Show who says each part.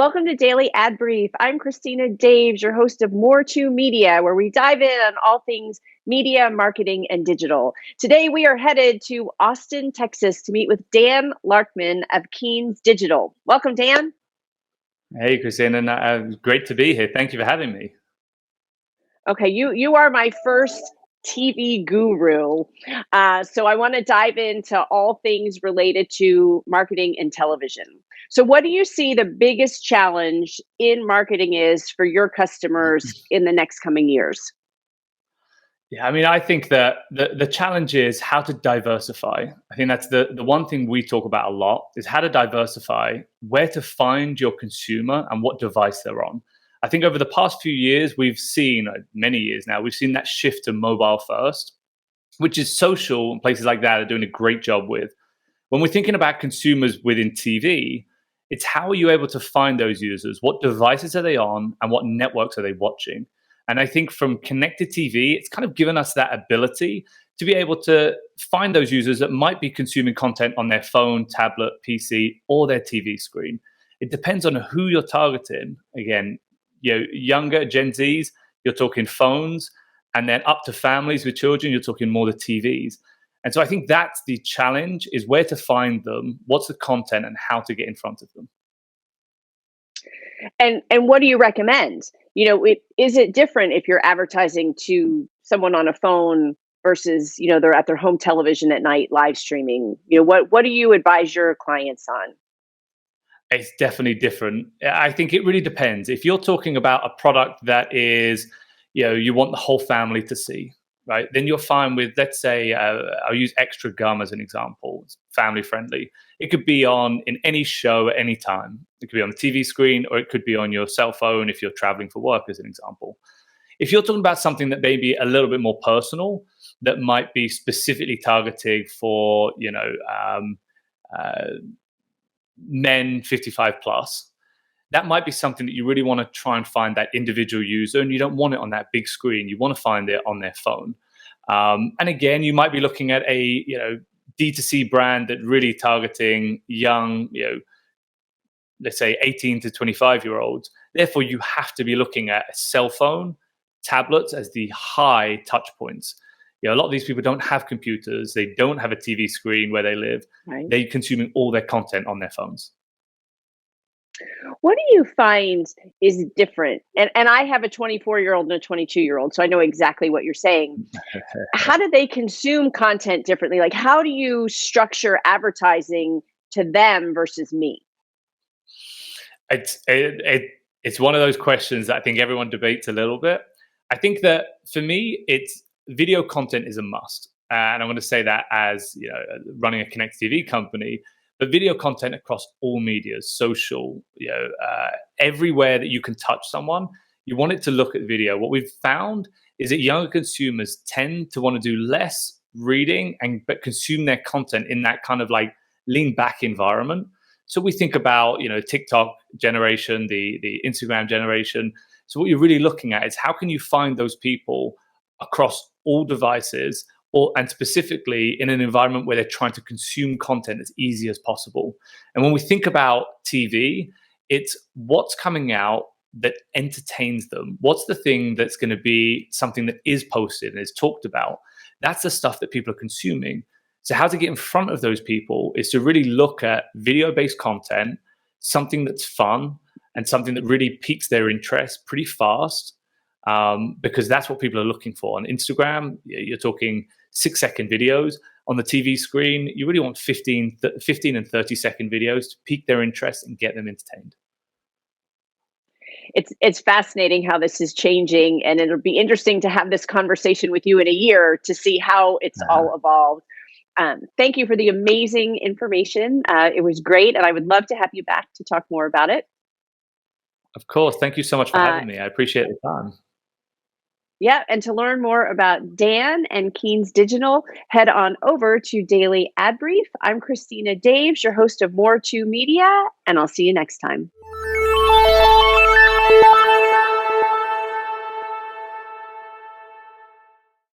Speaker 1: Welcome to Daily Ad Brief. I'm Christina Daves, your host of More to Media, where we dive in on all things media, marketing, and digital. Today, we are headed to Austin, Texas to meet with Dan Larkman of Keynes Digital. Welcome, Dan.
Speaker 2: Hey, Christina, great to be here. Thank you for having me.
Speaker 1: Okay, you are my first TV guru. So I want to dive into all things related to marketing and television. So what do you see the biggest challenge in marketing is for your customers in the next coming years?
Speaker 2: Yeah, I mean, I think that the challenge is how to diversify. I think that's the one thing we talk about a lot is how to diversify, where to find your consumer and what device they're on. I think over the past few years, we've seen, many years now, we've seen that shift to mobile first, which is social and places like that are doing a great job with. When we're thinking about consumers within TV, it's how are you able to find those users? What devices are they on and what networks are they watching? And I think from connected TV, it's kind of given us that ability to be able to find those users that might be consuming content on their phone, tablet, PC, or their TV screen. It depends on who you're targeting. Again, younger Gen Zs, you're talking phones, and then up to families with children, you're talking more the TVs. And so I think that's the challenge is where to find them, what's the content, and how to get in front of them.
Speaker 1: And what do you recommend? Is it different if you're advertising to someone on a phone versus, they're at their home television at night live streaming? What do you advise your clients on?
Speaker 2: It's definitely different. I think it really depends. If you're talking about a product that is, you want the whole family to see, right? Then you're fine with, let's say, I'll use Extra Gum as an example. It's family friendly. It could be on in any show at any time. It could be on the TV screen, or it could be on your cell phone if you're traveling for work, as an example. If you're talking about something that may be a little bit more personal, that might be specifically targeting for, men 55 plus, that might be something that you really want to try and find that individual user, and you don't want it on that big screen. You want to find it on their phone. And again, you might be looking at a D2C brand that really targeting young, let's say 18 to 25-year-olds. Therefore, you have to be looking at a cell phone, tablets as the high touch points. A lot of these people don't have computers. They don't have a TV screen where they live.
Speaker 1: Right.
Speaker 2: They're consuming all their content on their phones.
Speaker 1: What do you find is different? And I have a 24-year-old and a 22-year-old, so I know exactly what you're saying. How do they consume content differently? Like, how do you structure advertising to them versus me?
Speaker 2: It's one of those questions that I think everyone debates a little bit. I think that for me, it's video content is a must. And I'm going to say that as running a connected TV company, but video content across all medias, social, everywhere that you can touch someone, you want it to look at video. What we've found is that younger consumers tend to want to do less reading but consume their content in that kind of like lean back environment. So we think about, TikTok generation, the Instagram generation. So what you're really looking at is how can you find those people across all devices, and specifically in an environment where they're trying to consume content as easy as possible. And when we think about TV, it's what's coming out that entertains them. What's the thing that's going to be something that is posted and is talked about? That's the stuff that people are consuming. So how to get in front of those people is to really look at video-based content, something that's fun and something that really piques their interest pretty fast. Because that's what people are looking for. On Instagram, you're talking 6-second videos. On the TV screen, you really want 15 and 30-second videos to pique their interest and get them entertained.
Speaker 1: It's fascinating how this is changing, and it'll be interesting to have this conversation with you in a year to see how it's all evolved. Thank you for the amazing information. It was great, and I would love to have you back to talk more about it.
Speaker 2: Of course. Thank you so much for having me. I appreciate the time.
Speaker 1: Yeah, and to learn more about Dan and Keynes Digital, head on over to Daily Ad Brief. I'm Christina Daves, your host of More to Media, and I'll see you next time.